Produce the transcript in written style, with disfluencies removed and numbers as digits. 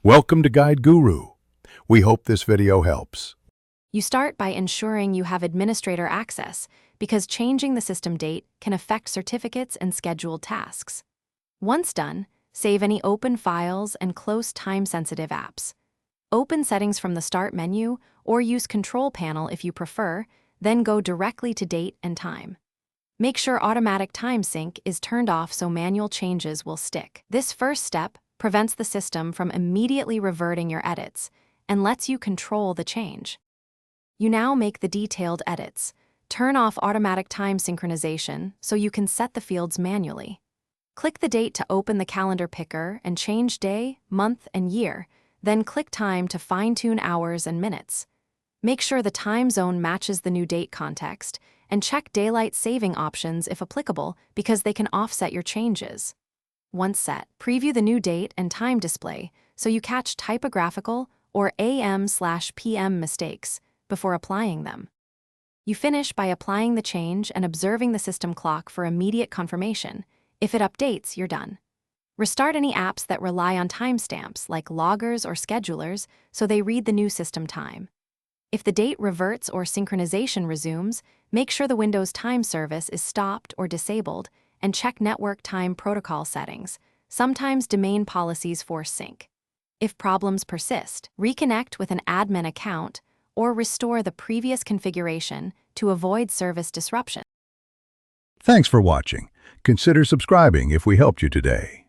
Welcome to Guide Guru. We hope this video helps. You start by ensuring you have administrator access because changing the system date can affect certificates and scheduled tasks. Once done, save any open files and close time-sensitive apps. Open settings from the Start menu or use Control Panel if you prefer, then go directly to date and time. Make sure automatic time sync is turned off so manual changes will stick. This first step prevents the system from immediately reverting your edits and lets you control the change. You now make the detailed edits. Turn off automatic time synchronization so you can set the fields manually. Click the date to open the calendar picker and change day, month, and year, then click time to fine-tune hours and minutes. Make sure the time zone matches the new date context, and check daylight saving options if applicable because they can offset your changes. Once set, preview the new date and time display so you catch typographical or AM/PM mistakes before applying them. You finish by applying the change and observing the system clock for immediate confirmation. If it updates, you're done. Restart any apps that rely on timestamps like loggers or schedulers so they read the new system time. If the date reverts or synchronization resumes, make sure the Windows Time service is stopped or disabled and check network time protocol settings. Sometimes domain policies force sync. If problems persist, reconnect with an admin account or restore the previous configuration to avoid service disruption. Thanks for watching. Consider subscribing if we helped you today.